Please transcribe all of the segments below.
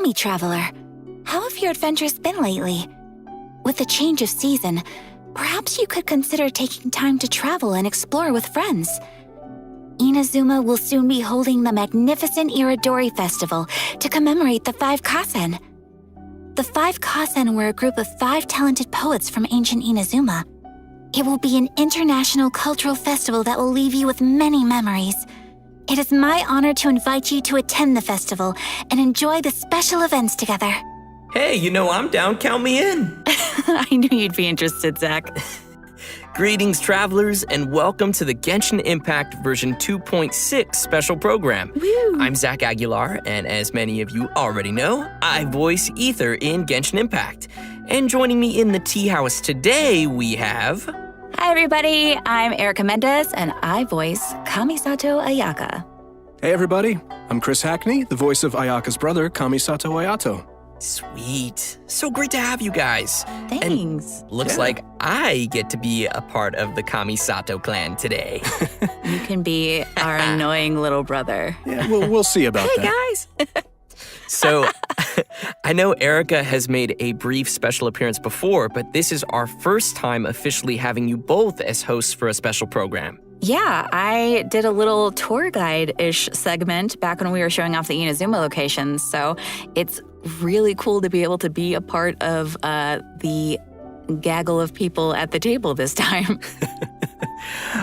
me, traveler. How have your adventures been lately? With the change of season, perhaps you could consider taking time to travel and explore with friends. Inazuma will soon be holding the magnificent Iridori Festival to commemorate the 5 Kasen. The 5 Kasen were a group of 5 talented poets from ancient Inazuma. It will be an international cultural festival that will leave you with many memories. It is my honor to invite you to attend the festival and enjoy the special events together. Hey, I'm down. Count me in. I knew you'd be interested, Zach. Greetings, travelers, and welcome to the Genshin Impact version 2.6 special program. Woo. I'm Zach Aguilar, and as many of you already know, I voice Ether in Genshin Impact. And joining me in the tea house today, we have... Hi, everybody. I'm Erica Mendez, and I voice Kamisato Ayaka. Hey, everybody. I'm Chris Hackney, the voice of Ayaka's brother, Kamisato Ayato. Sweet. So great to have you guys. Thanks. And looks like I get to be a part of the Kamisato clan today. You can be our annoying little brother. Yeah, we'll see about that. Hey, guys. So, I know Erica has made a brief special appearance before, but this is our first time officially having you both as hosts for a special program. Yeah, I did a little tour guide-ish segment back when we were showing off the Inazuma locations, so it's really cool to be able to be a part of the gaggle of people at the table this time.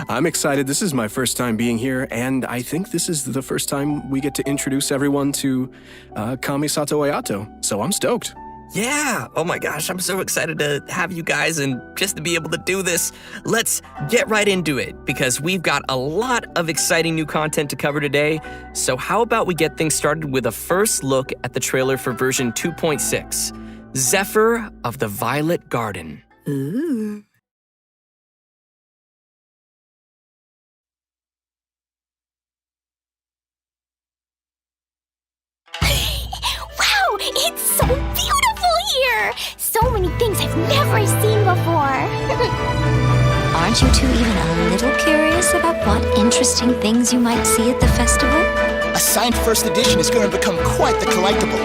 I'm excited. This is my first time being here, and I think this is the first time we get to introduce everyone to Kamisato Ayato, so I'm stoked. Yeah, oh my gosh, I'm so excited to have you guys and just to be able to do this. Let's get right into it because we've got a lot of exciting new content to cover today. So how about we get things started with a first look at the trailer for version 2.6, Zephyr of the Violet Garden. Ooh. Wow, it's so beautiful here! So many things I've never seen before. Aren't you two even a little curious about what interesting things you might see at the festival? A signed first edition is going to become quite the collectible.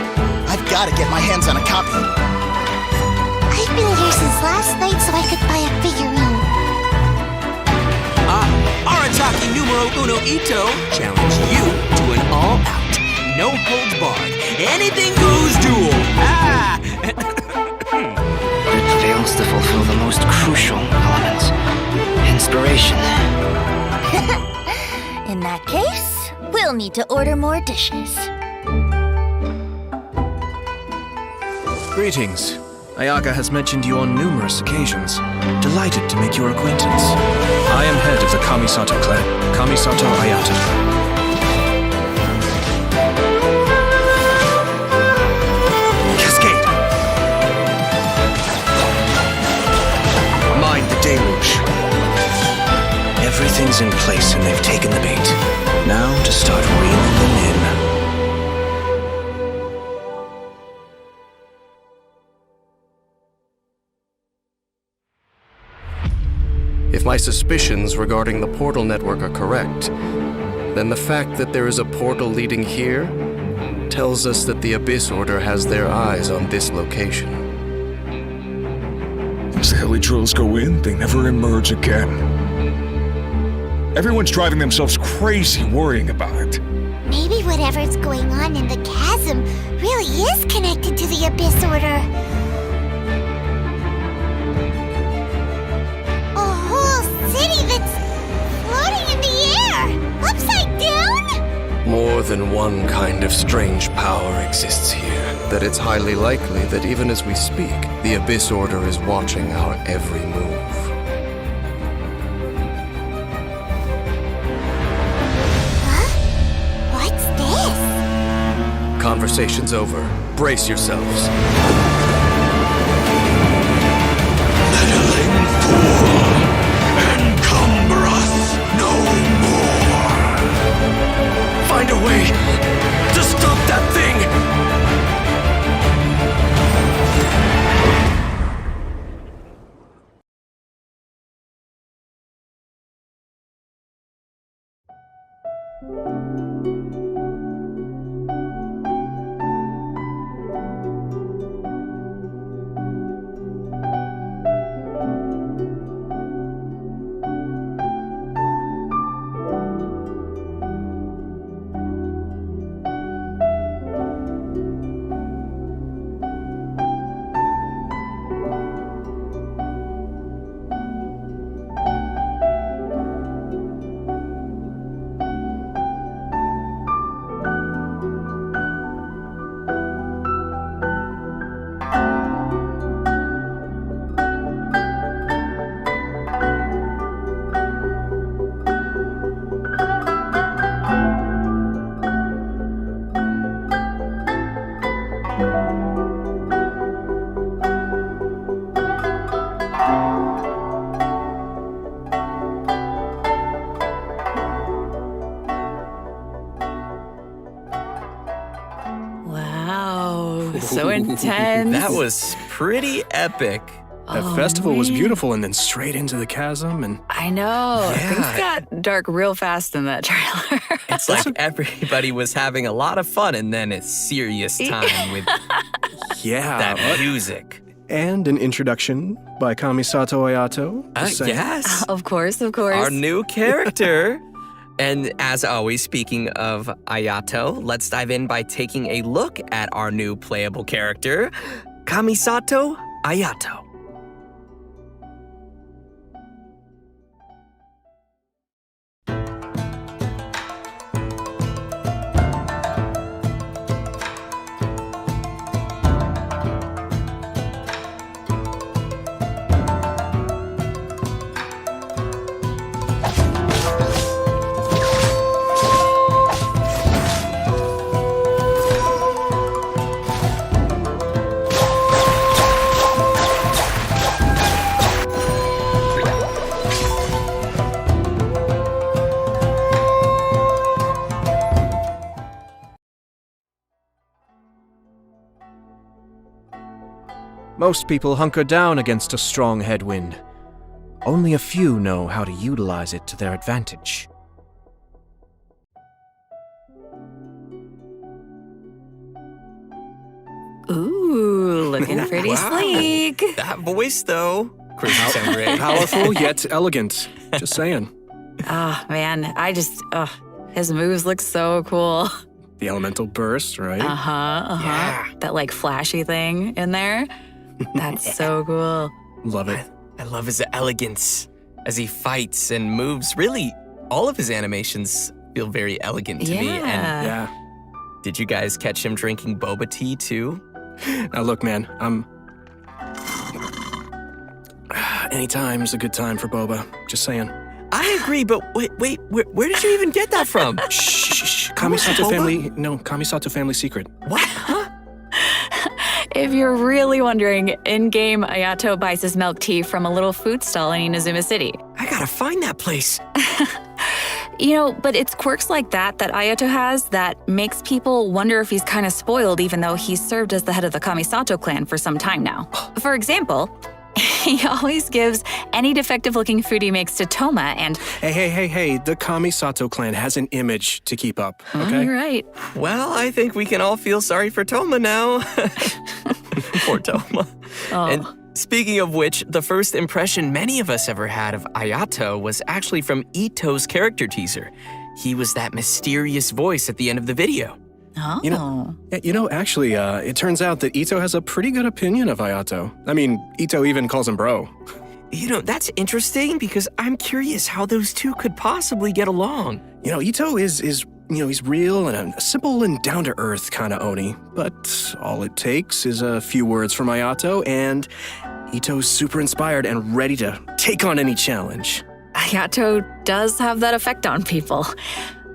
I've got to get my hands on a copy. I've been here since last night so I could buy a figurine. Arataki numero uno Ito challenge you to an all-out, no-holds-barred, anything-goes duel. It fails to fulfill the most crucial elements. Inspiration. In that case, we'll need to order more dishes. Greetings. Ayaka has mentioned you on numerous occasions. Delighted to make your acquaintance. I am head of the Kamisato clan, Kamisato Ayato. Cascade! Mind the deluge. Everything's in place and they've taken the bait. Now to start reeling them in. If my suspicions regarding the portal network are correct, then the fact that there is a portal leading here tells us that the Abyss Order has their eyes on this location. As the heli drills go in, they never emerge again. Everyone's driving themselves crazy worrying about it. Maybe whatever's going on in the chasm really is connected to the Abyss Order. A whole city that's floating in the air! Upside down? More than one kind of strange power exists here, that it's highly likely that even as we speak, the Abyss Order is watching our every move. Conversation's over. Brace yourselves. Meddling fool! Encumber us no more! Find a way to stop that thing! So intense. That was pretty epic. That festival was beautiful, and then straight into the chasm, and I know. Yeah. Things got dark real fast in that trailer. It's like everybody was having a lot of fun, and then it's serious time with that music. And an introduction by Kamisato Ayato. Just saying. Yes. Of course, of course. Our new character. And as always, speaking of Ayato, let's dive in by taking a look at our new playable character, Kamisato Ayato. Most people hunker down against a strong headwind. Only a few know how to utilize it to their advantage. Ooh, looking pretty sleek. That voice, though. Chris, you sound great. Powerful yet elegant. Just saying. Oh, man. His moves look so cool. The elemental burst, right? Yeah. That like flashy thing in there. That's so cool. Love it. I love his elegance as he fights and moves. Really, all of his animations feel very elegant to me. And Yeah. did you guys catch him drinking boba tea too? Now look, man, anytime's a good time for boba. Just saying. I agree, but wait, where did you even get that from? Shh. Kamisato family. No, Kamisato family secret. What? Huh? If you're really wondering, in-game Ayato buys his milk tea from a little food stall in Inazuma City. I gotta find that place. But it's quirks like that Ayato has that makes people wonder if he's kind of spoiled even though he's served as the head of the Kamisato clan for some time now. For example, he always gives any defective-looking food he makes to Toma and... Hey, the Kamisato clan has an image to keep up, okay? You're right. Well, I think we can all feel sorry for Toma now. Poor Toma. Oh. And speaking of which, the first impression many of us ever had of Ayato was actually from Ito's character teaser. He was that mysterious voice at the end of the video. Oh. Actually, it turns out that Ito has a pretty good opinion of Ayato. I mean, Ito even calls him bro. That's interesting because I'm curious how those two could possibly get along. Ito is he's real and a simple and down-to-earth kind of Oni. But all it takes is a few words from Ayato, and Ito's super inspired and ready to take on any challenge. Ayato does have that effect on people.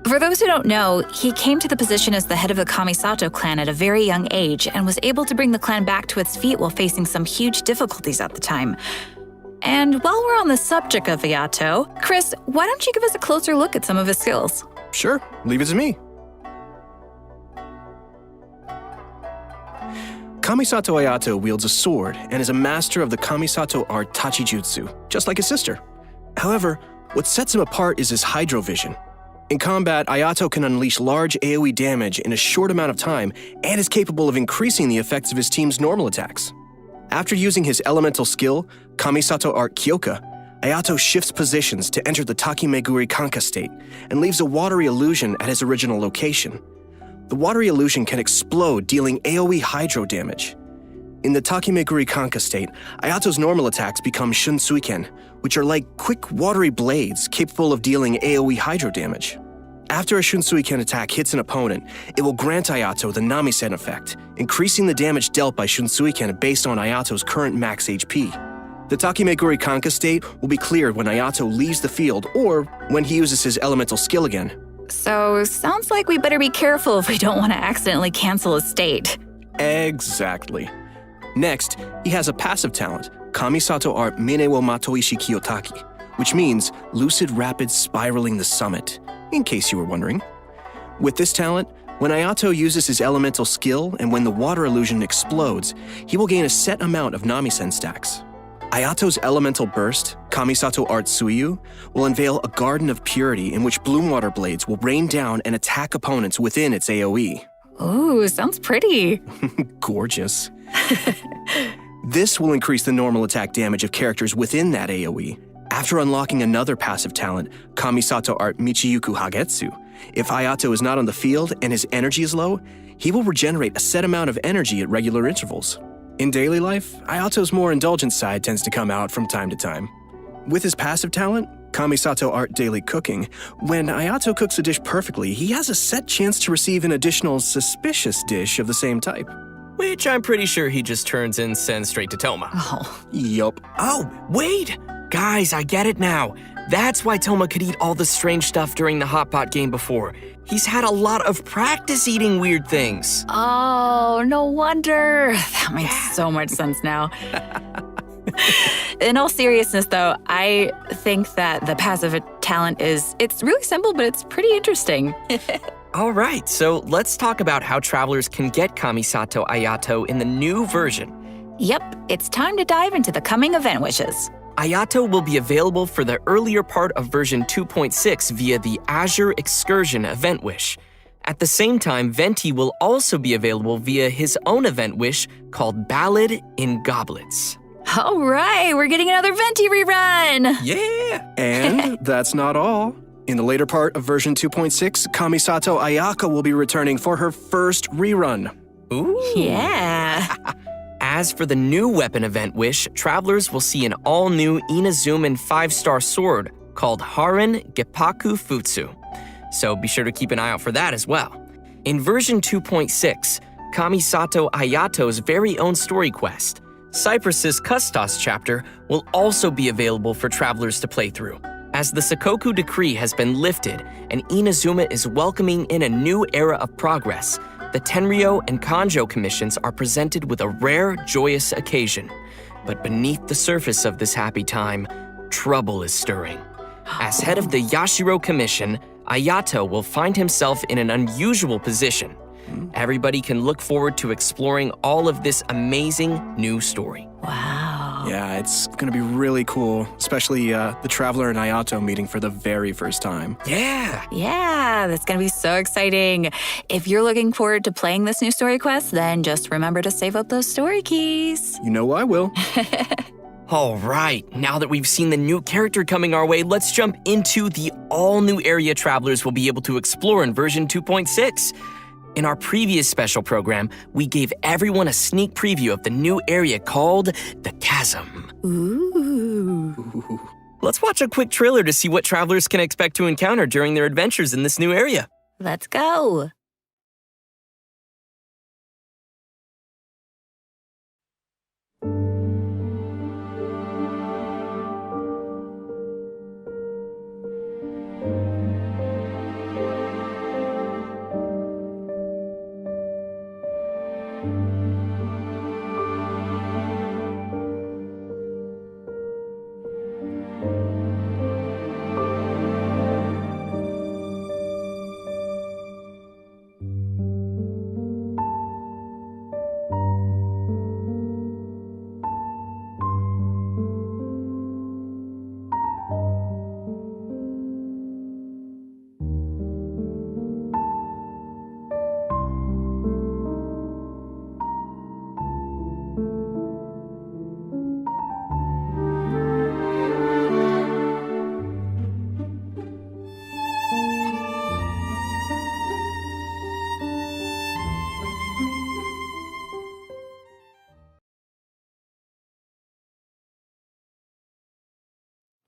For those who don't know, he came to the position as the head of the Kamisato clan at a very young age and was able to bring the clan back to its feet while facing some huge difficulties at the time. And while we're on the subject of Ayato, Chris, why don't you give us a closer look at some of his skills? Sure, leave it to me. Kamisato Ayato wields a sword and is a master of the Kamisato art Tachijutsu, just like his sister. However, what sets him apart is his Hydro Vision. In combat, Ayato can unleash large AoE damage in a short amount of time and is capable of increasing the effects of his team's normal attacks. After using his elemental skill, Kamisato Art Kyoka, Ayato shifts positions to enter the Takimeguri Kanka state and leaves a watery illusion at his original location. The watery illusion can explode, dealing AoE hydro damage. In the Takimeguri Kanka state, Ayato's normal attacks become Shunsuiken, which are like quick watery blades capable of dealing AoE hydro damage. After a Shunsuiken attack hits an opponent, it will grant Ayato the Namisen effect, increasing the damage dealt by Shunsuiken based on Ayato's current max HP. The Takimeguri Kanka state will be cleared when Ayato leaves the field or when he uses his elemental skill again. So, sounds like we better be careful if we don't want to accidentally cancel his state. Exactly. Next, he has a passive talent, Kamisato Art Mine wo Matoishi Kiyotaki, which means lucid rapid spiraling the summit, in case you were wondering. With this talent, When Ayato uses his elemental skill and when the water illusion explodes, he will gain a set amount of Namisen stacks. Ayato's elemental burst, Kamisato Art Suiyu, will unveil a garden of purity in which bloom water blades will rain down and attack opponents within its AoE. Ooh, sounds pretty. Gorgeous. This will increase the normal attack damage of characters within that AoE. After unlocking another passive talent, Kamisato Art Michiyuku Hagetsu, if Ayato is not on the field and his energy is low, he will regenerate a set amount of energy at regular intervals. In daily life, Ayato's more indulgent side tends to come out from time to time. With his passive talent, Kamisato Art Daily Cooking, when Ayato cooks a dish perfectly, he has a set chance to receive an additional suspicious dish of the same type. Which I'm pretty sure he just turns and sends straight to Toma. Oh. Yup. Oh, wait! Guys, I get it now. That's why Toma could eat all the strange stuff during the Hot Pot game before. He's had a lot of practice eating weird things. Oh, no wonder. That makes so much sense now. In all seriousness, though, I think that the passive talent it's really simple, but it's pretty interesting. All right, so let's talk about how travelers can get Kamisato Ayato in the new version. Yep, it's time to dive into the coming event wishes. Ayato will be available for the earlier part of version 2.6 via the Azure Excursion event wish. At the same time, Venti will also be available via his own event wish called Ballad in Goblets. All right, we're getting another Venti rerun! Yeah! And that's not all. In the later part of version 2.6, Kamisato Ayaka will be returning for her first rerun. Ooh! Yeah! As for the new weapon event wish, travelers will see an all-new Inazuman 5-star sword called Haran Geppaku Futsu. So be sure to keep an eye out for that as well. In version 2.6, Kamisato Ayato's very own story quest, Cypress's Custos chapter, will also be available for travelers to play through. As the Sakoku decree has been lifted and Inazuma is welcoming in a new era of progress, the Tenryo and Kanjo commissions are presented with a rare, joyous occasion. But beneath the surface of this happy time, trouble is stirring. As head of the Yashiro Commission, Ayato will find himself in an unusual position. Everybody can look forward to exploring all of this amazing new story. Wow. Yeah, it's going to be really cool, especially the Traveler and Ayato meeting for the very first time. Yeah. Yeah, that's going to be so exciting. If you're looking forward to playing this new story quest, then just remember to save up those story keys. You know I will. All right, now that we've seen the new character coming our way, let's jump into the all-new area travelers will be able to explore in version 2.6. In our previous special program, we gave everyone a sneak preview of the new area called the CHASM. Ooh. Let's watch a quick trailer to see what travelers can expect to encounter during their adventures in this new area. Let's go.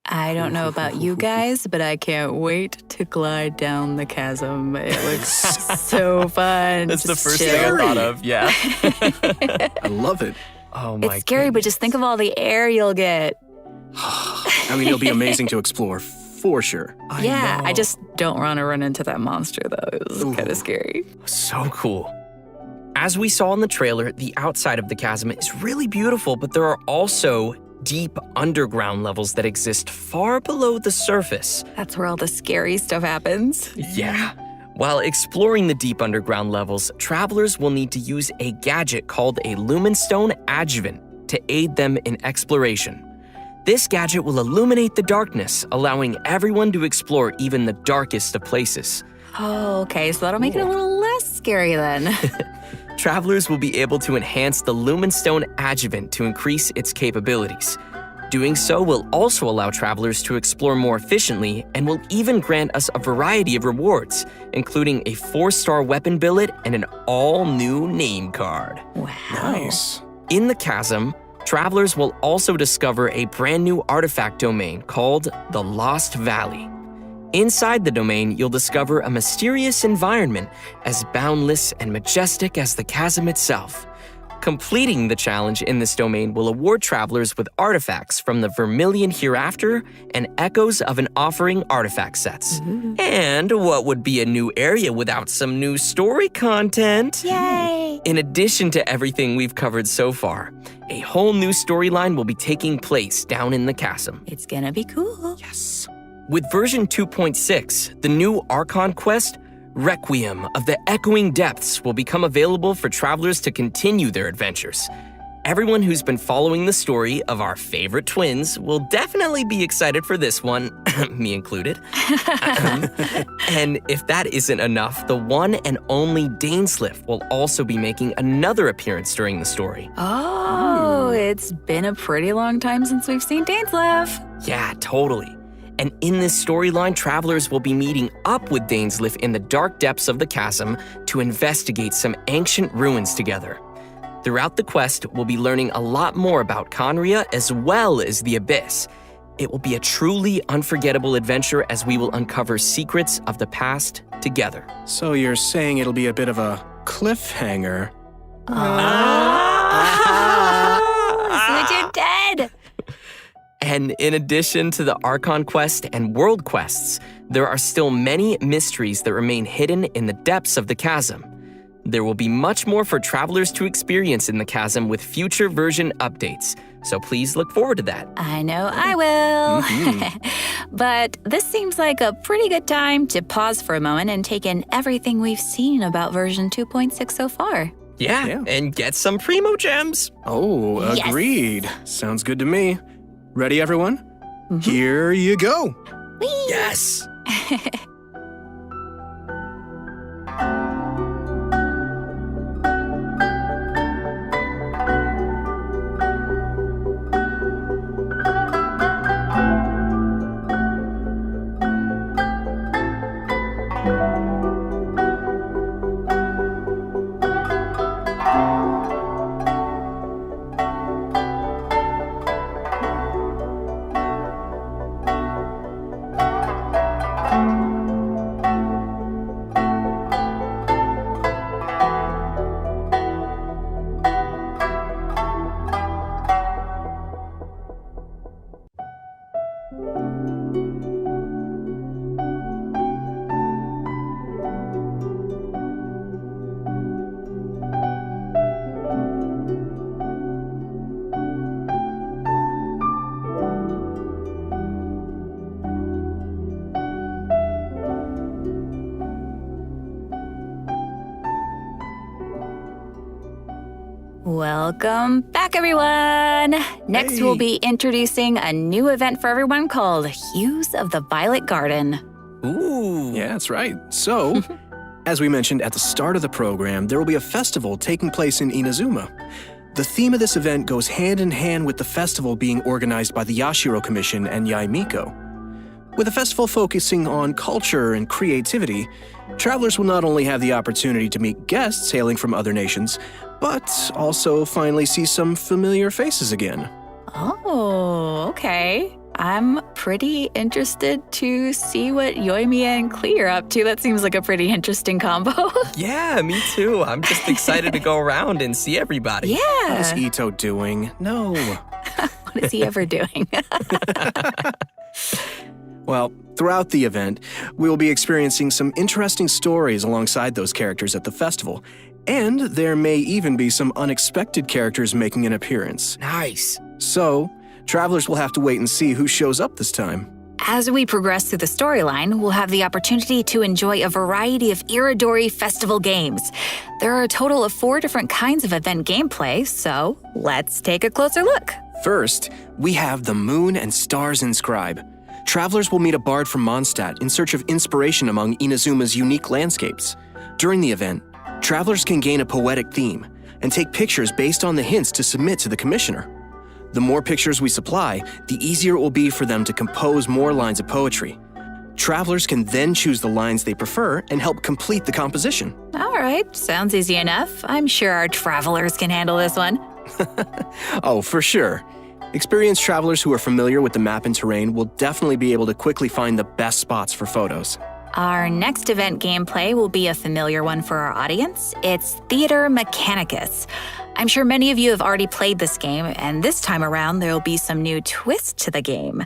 I don't know about you guys, but I can't wait to glide down the chasm. It looks so fun. That's the Just first chill. thing I thought of, yeah. I love it. Oh my It's scary, but just think of all the air you'll get. I mean, it'll be amazing to explore, for sure. I just don't want to run into that monster, though. It was kind of scary. So cool. As we saw in the trailer, the outside of the chasm is really beautiful, but there are also deep underground levels that exist far below the surface. That's where all the scary stuff happens. Yeah. While exploring the deep underground levels, travelers will need to use a gadget called a Lumenstone Adjuvant to aid them in exploration. This gadget will illuminate the darkness, allowing everyone to explore even the darkest of places. Oh, okay, so that'll make it a little less scary then. Travelers will be able to enhance the Lumenstone Adjuvant to increase its capabilities. Doing so will also allow travelers to explore more efficiently and will even grant us a variety of rewards, including a 4-star weapon billet and an all-new name card. Wow. Nice. In the chasm, travelers will also discover a brand new artifact domain called the Lost Valley. Inside the domain, you'll discover a mysterious environment as boundless and majestic as the chasm itself. Completing the challenge in this domain will award travelers with artifacts from the Vermilion Hereafter and Echoes of an Offering artifact sets. And what would be a new area without some new story content? Yay! In addition to everything we've covered so far, a whole new storyline will be taking place down in the chasm. It's gonna be cool. Yes. With version 2.6, the new Archon quest, Requiem of the Echoing Depths, will become available for travelers to continue their adventures. Everyone who's been following the story of our favorite twins will definitely be excited for this one, me included. And if that isn't enough, the one and only Dainsliff will also be making another appearance during the story. Oh, it's been a pretty long time since we've seen Dainsliff. Yeah, totally. And in this storyline, travelers will be meeting up with Dainsliff in the dark depths of the chasm to investigate some ancient ruins together. Throughout the quest, we'll be learning a lot more about Conria as well as the Abyss. It will be a truly unforgettable adventure as we will uncover secrets of the past together. So you're saying it'll be a bit of a cliffhanger? So you're dead! And in addition to the Archon quest and world quests, there are still many mysteries that remain hidden in the depths of the chasm. There will be much more for travelers to experience in the chasm with future version updates, so please look forward to that. I know I will. But this seems like a pretty good time to pause for a moment and take in everything we've seen about version 2.6 so far. Yeah, and get some Primo Gems. Oh, agreed. Yes. Sounds good to me. Ready, everyone? Here you go. Whee! Yes. Welcome back, everyone! Next, we'll be introducing a new event for everyone called Hues of the Violet Garden. Ooh. Yeah, that's right. So, as we mentioned at the start of the program, there will be a festival taking place in Inazuma. The theme of this event goes hand in hand with the festival being organized by the Yashiro Commission and Yaimiko. With the festival focusing on culture and creativity, travelers will not only have the opportunity to meet guests hailing from other nations, but also finally see some familiar faces again. Oh, okay. I'm pretty interested to see what Yoimiya and Klee are up to. That seems like a pretty interesting combo. Yeah, me too. I'm just excited to go around and see everybody. Yeah. What is Ito doing? No. What is he ever doing? Well, throughout the event, we will be experiencing some interesting stories alongside those characters at the festival, and there may even be some unexpected characters making an appearance. Nice. So, travelers will have to wait and see who shows up this time. As we progress through the storyline, we'll have the opportunity to enjoy a variety of Iridori Festival games. There are a total of 4 different kinds of event gameplay, so let's take a closer look. First, we have the Moon and Stars Inscribe. Travelers will meet a bard from Mondstadt in search of inspiration among Inazuma's unique landscapes. During the event, travelers can gain a poetic theme and take pictures based on the hints to submit to the commissioner. The more pictures we supply, the easier it will be for them to compose more lines of poetry. Travelers can then choose the lines they prefer and help complete the composition. All right, sounds easy enough. I'm sure our travelers can handle this one. Oh, for sure. Experienced travelers who are familiar with the map and terrain will definitely be able to quickly find the best spots for photos. Our next event gameplay will be a familiar one for our audience. It's Theater Mechanicus. I'm sure many of you have already played this game, and this time around there will be some new twist to the game.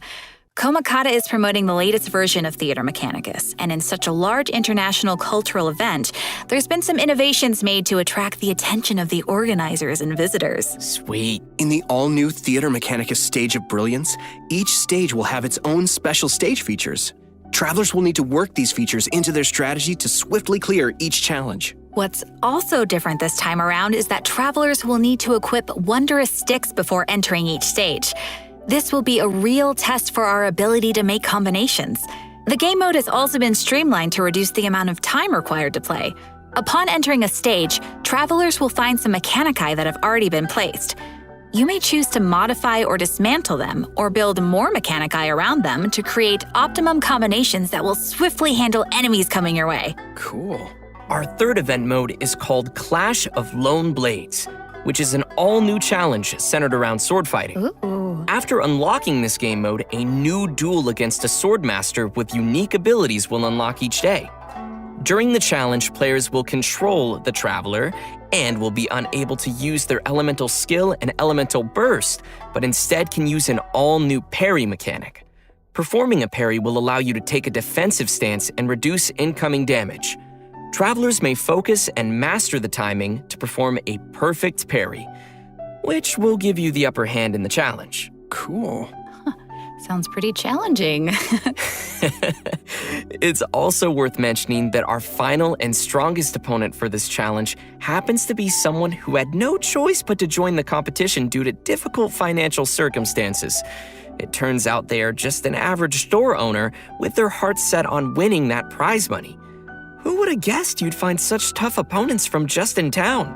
Komakata is promoting the latest version of Theater Mechanicus, and in such a large international cultural event, there's been some innovations made to attract the attention of the organizers and visitors. Sweet. In the all-new Theater Mechanicus Stage of Brilliance, each stage will have its own special stage features. Travelers will need to work these features into their strategy to swiftly clear each challenge. What's also different this time around is that travelers will need to equip wondrous sticks before entering each stage. This will be a real test for our ability to make combinations. The game mode has also been streamlined to reduce the amount of time required to play. Upon entering a stage, travelers will find some mechanici that have already been placed. You may choose to modify or dismantle them, or build more mechanici around them to create optimum combinations that will swiftly handle enemies coming your way. Cool. Our third event mode is called Clash of Lone Blades, which is an all-new challenge centered around sword fighting. Ooh. After unlocking this game mode, a new duel against a swordmaster with unique abilities will unlock each day. During the challenge, players will control the traveler and will be unable to use their elemental skill and elemental burst, but instead can use an all-new parry mechanic. Performing a parry will allow you to take a defensive stance and reduce incoming damage. Travelers may focus and master the timing to perform a perfect parry, which will give you the upper hand in the challenge. Cool. Sounds pretty challenging. It's also worth mentioning that our final and strongest opponent for this challenge happens to be someone who had no choice but to join the competition due to difficult financial circumstances. It turns out they are just an average store owner with their hearts set on winning that prize money. Who would have guessed you'd find such tough opponents from just in town?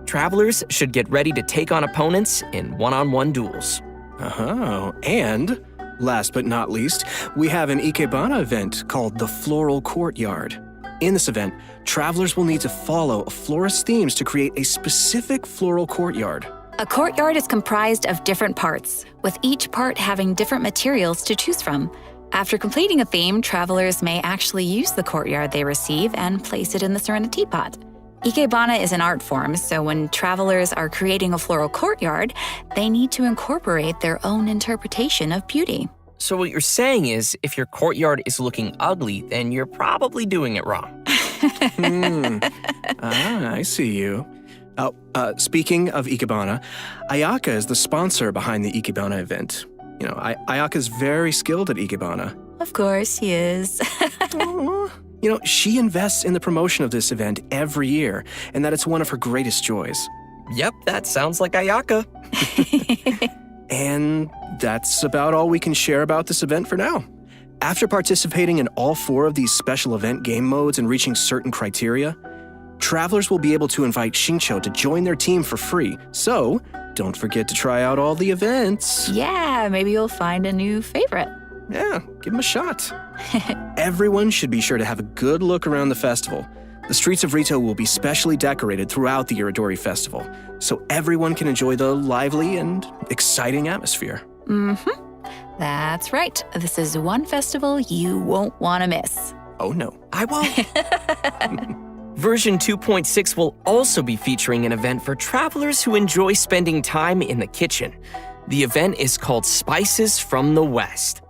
Travelers should get ready to take on opponents in one-on-one duels. Oh, and last but not least, we have an Ikebana event called the Floral Courtyard. In this event, travelers will need to follow a florist's themes to create a specific floral courtyard. A courtyard is comprised of different parts, with each part having different materials to choose from. After completing a theme, travelers may actually use the courtyard they receive and place it in the Serenity Pot. Ikebana is an art form, so when travelers are creating a floral courtyard, they need to incorporate their own interpretation of beauty. So what you're saying is, if your courtyard is looking ugly, then you're probably doing it wrong. I see you. Speaking of Ikebana, Ayaka is the sponsor behind the Ikebana event. You know, Ayaka's very skilled at Ikebana. Of course he is. You know, she invests in the promotion of this event every year, and that it's one of her greatest joys. Yep, that sounds like Ayaka. And that's about all we can share about this event for now. After participating in all 4 of these special event game modes and reaching certain criteria, travelers will be able to invite Xingqiu to join their team for free. So, don't forget to try out all the events. Yeah, maybe you'll find a new favorite. Yeah, give them a shot. Everyone should be sure to have a good look around the festival. The streets of Rito will be specially decorated throughout the Iridori Festival, so everyone can enjoy the lively and exciting atmosphere. That's right. This is one festival you won't want to miss. Oh no. I won't. Version 2.6 will also be featuring an event for travelers who enjoy spending time in the kitchen. The event is called Spices from the West.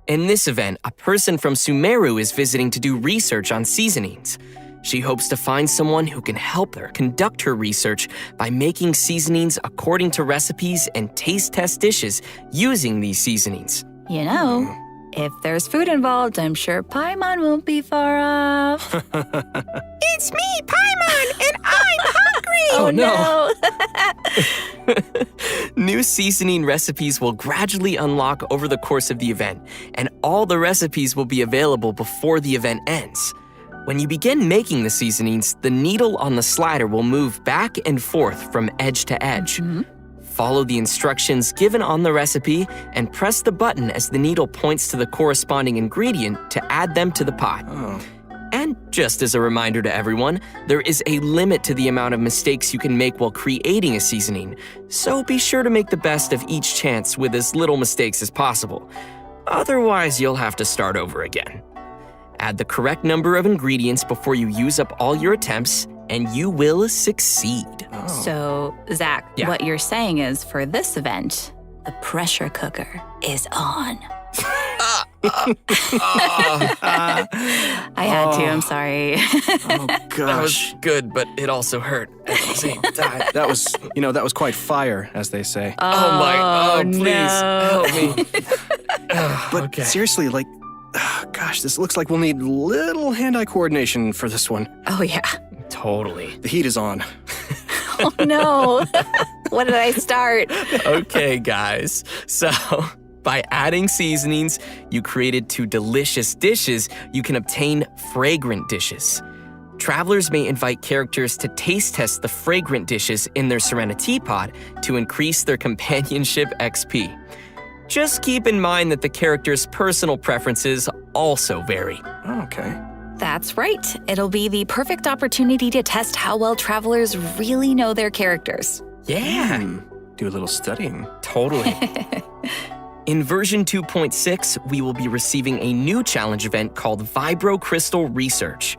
In this event, a person from Sumeru is visiting to do research on seasonings. She hopes to find someone who can help her conduct her research by making seasonings according to recipes and taste test dishes using these seasonings. You know, If there's food involved, I'm sure Paimon won't be far off. It's me, Paimon, and I'm hungry! Oh no! New seasoning recipes will gradually unlock over the course of the event, and all the recipes will be available before the event ends. When you begin making the seasonings, the needle on the slider will move back and forth from edge to edge. Follow the instructions given on the recipe and press the button as the needle points to the corresponding ingredient to add them to the pot. And just as a reminder to everyone, there is a limit to the amount of mistakes you can make while creating a seasoning, so be sure to make the best of each chance with as little mistakes as possible. Otherwise, you'll have to start over again. Add the correct number of ingredients before you use up all your attempts, and you will succeed. So, Zach, what you're saying is for this event, the pressure cooker is on. I had to, I'm sorry. Oh, gosh. That was good, but it also hurt at the same time. That was quite fire, as they say. Please, help me. But seriously, gosh, this looks like we'll need little hand-eye coordination for this one. Oh, yeah. Totally. The heat is on. Oh, no. What did I start? Okay, guys. So, by adding seasonings you created to delicious dishes, you can obtain fragrant dishes. Travelers may invite characters to taste test the fragrant dishes in their Serenity Pod to increase their companionship XP. Just keep in mind that the character's personal preferences also vary. Okay. That's right. It'll be the perfect opportunity to test how well travelers really know their characters. Yeah. Do a little studying. Totally. In version 2.6, we will be receiving a new challenge event called Vibro-Crystal Research.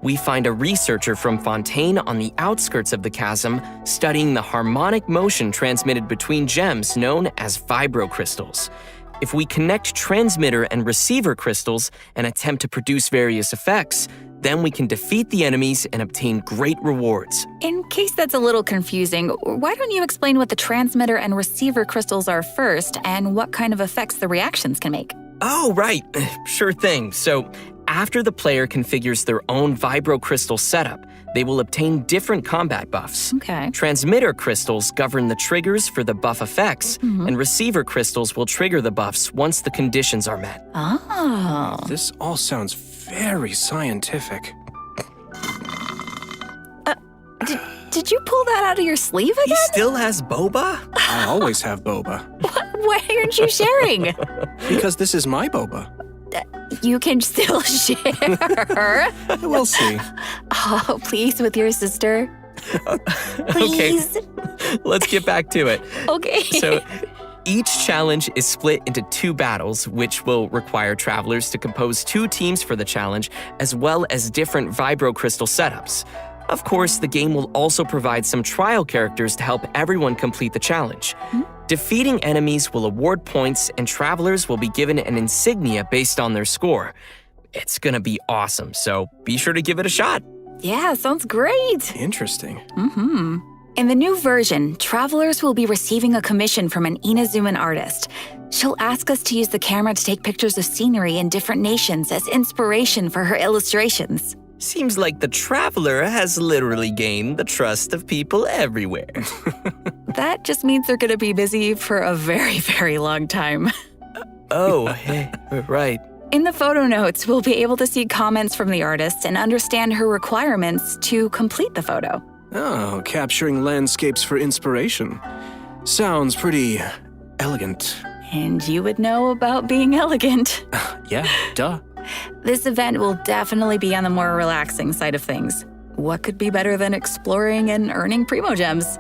We find a researcher from Fontaine on the outskirts of the chasm studying the harmonic motion transmitted between gems known as vibro-crystals. If we connect transmitter and receiver crystals and attempt to produce various effects, then we can defeat the enemies and obtain great rewards. In case that's a little confusing, why don't you explain what the transmitter and receiver crystals are first and what kind of effects the reactions can make? Oh, right. Sure thing. So, after the player configures their own vibro-crystal setup, they will obtain different combat buffs. Okay. Transmitter crystals govern the triggers for the buff effects, and receiver crystals will trigger the buffs once the conditions are met. Oh. This all sounds very scientific. Did you pull that out of your sleeve again? He still has boba? I always have boba. Why aren't you sharing? Because this is my boba. You can still share. We'll see. Oh, please, with your sister. Please. Okay, let's get back to it. Okay. So, each challenge is split into 2 battles, which will require travelers to compose 2 teams for the challenge, as well as different vibro-crystal setups. Of course, the game will also provide some trial characters to help everyone complete the challenge. Defeating enemies will award points, and travelers will be given an insignia based on their score. It's gonna be awesome, so be sure to give it a shot. Yeah, sounds great. Interesting. In the new version, travelers will be receiving a commission from an Inazuman artist. She'll ask us to use the camera to take pictures of scenery in different nations as inspiration for her illustrations. Seems like the traveler has literally gained the trust of people everywhere. That just means they're gonna be busy for a very, very long time. Oh, right. In the photo notes, we'll be able to see comments from the artist and understand her requirements to complete the photo. Oh, capturing landscapes for inspiration. Sounds pretty elegant. And you would know about being elegant. Yeah, duh. This event will definitely be on the more relaxing side of things. What could be better than exploring and earning Primo Gems?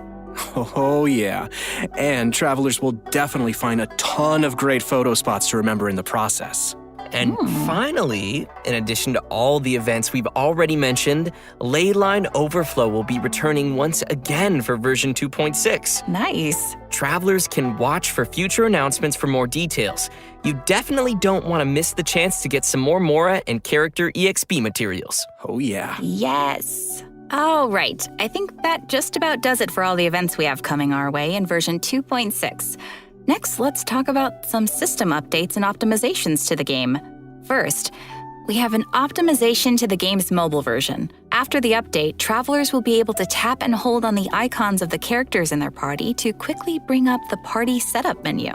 Oh, yeah. And travelers will definitely find a ton of great photo spots to remember in the process. And finally, in addition to all the events we've already mentioned, Leyline Overflow will be returning once again for version 2.6. Nice. Travelers can watch for future announcements for more details. You definitely don't want to miss the chance to get some more Mora and character EXP materials. Oh, yeah. Yes. All right. I think that just about does it for all the events we have coming our way in version 2.6. Next, let's talk about some system updates and optimizations to the game. First, we have an optimization to the game's mobile version. After the update, travelers will be able to tap and hold on the icons of the characters in their party to quickly bring up the party setup menu.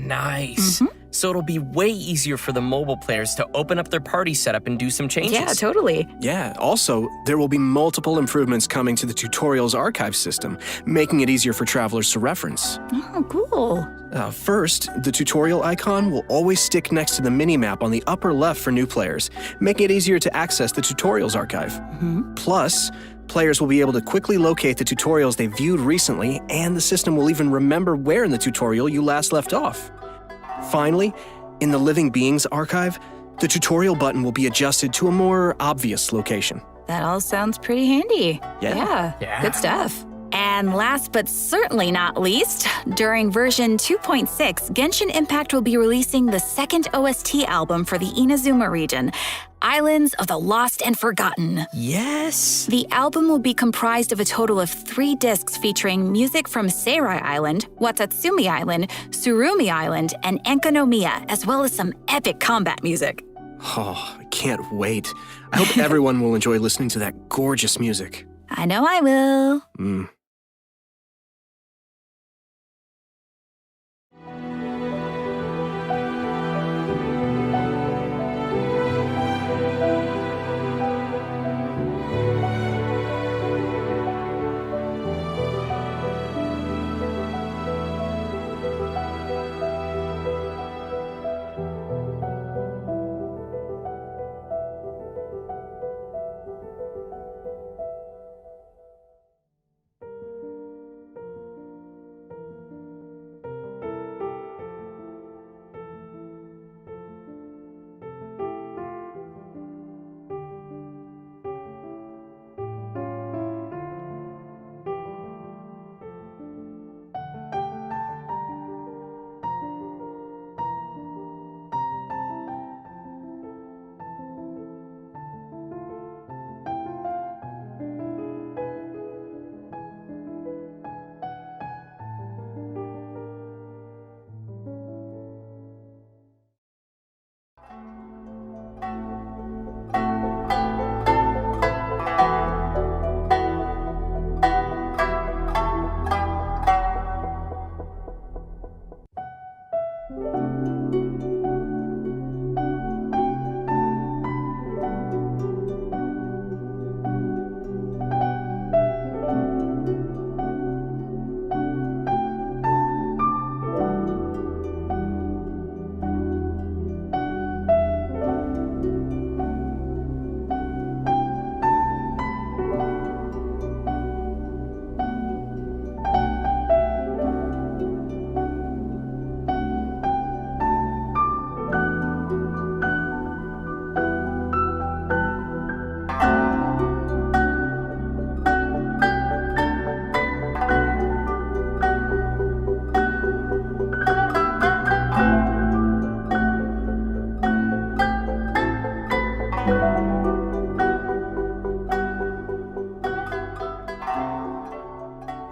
Nice. So it'll be way easier for the mobile players to open up their party setup and do some changes. Yeah, totally. Yeah, also, there will be multiple improvements coming to the tutorials archive system, making it easier for travelers to reference. Oh, cool. First, the tutorial icon will always stick next to the minimap on the upper left for new players, making it easier to access the tutorials archive. Plus, players will be able to quickly locate the tutorials they viewed recently, and the system will even remember where in the tutorial you last left off. Finally, in the Living Beings archive, the tutorial button will be adjusted to a more obvious location. That all sounds pretty handy. Yeah. Good stuff. And last but certainly not least, during version 2.6, Genshin Impact will be releasing the second OST album for the Inazuma region, Islands of the Lost and Forgotten. Yes! The album will be comprised of a total of 3 discs featuring music from Seirai Island, Watatsumi Island, Tsurumi Island, and Enkanomiya, as well as some epic combat music. Oh, I can't wait. I hope everyone will enjoy listening to that gorgeous music. I know I will.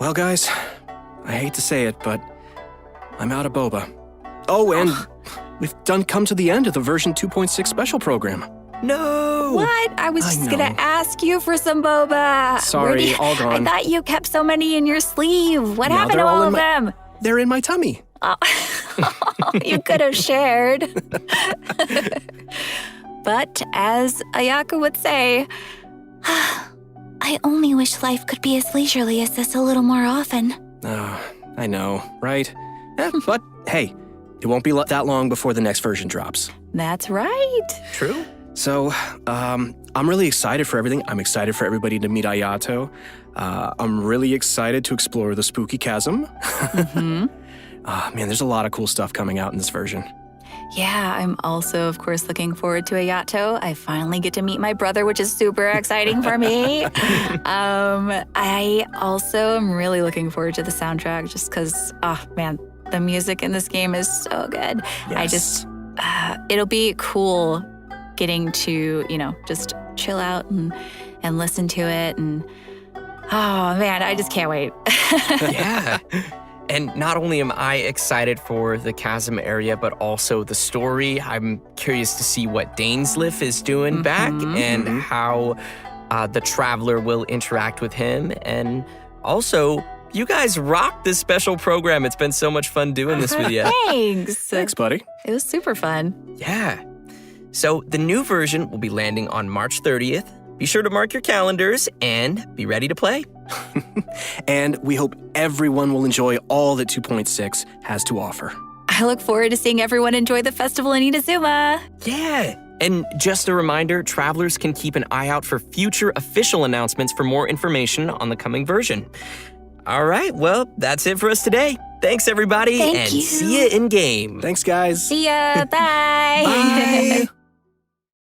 Well, guys, I hate to say it, but I'm out of boba. Oh, and we've come to the end of the version 2.6 special program. No! What? I was just gonna ask you for some boba. Sorry, all gone. I thought you kept so many in your sleeve. What happened to all of them? They're in my tummy. Oh. You could have shared. But as Ayaka would say, I only wish life could be as leisurely as this a little more often. I know, right? But hey, it won't be that long before the next version drops. That's right. True. So, I'm really excited for everything. I'm excited for everybody to meet Ayato. I'm really excited to explore the spooky chasm. Man, there's a lot of cool stuff coming out in this version. Yeah, I'm also, of course, looking forward to Ayato. I finally get to meet my brother, which is super exciting for me. I also am really looking forward to the soundtrack just because, man, the music in this game is so good. Yes. It'll be cool getting to, just chill out and listen to it. And, oh, man, I just can't wait. Yeah. And not only am I excited for the CHASM area, but also the story. I'm curious to see what Dainsleif is doing back and how the Traveler will interact with him. And also, you guys rocked this special program. It's been so much fun doing this with you. Thanks. Thanks, buddy. It was super fun. Yeah. So the new version will be landing on March 30th. Be sure to mark your calendars and be ready to play. And we hope everyone will enjoy all that 2.6 has to offer. I look forward to seeing everyone enjoy the festival in Inazuma. Yeah. And just a reminder, travelers can keep an eye out for future official announcements for more information on the coming version. All right, well, that's it for us today. Thanks, everybody, Thank and you. see you in game. Thanks, guys. See ya. Bye. Bye.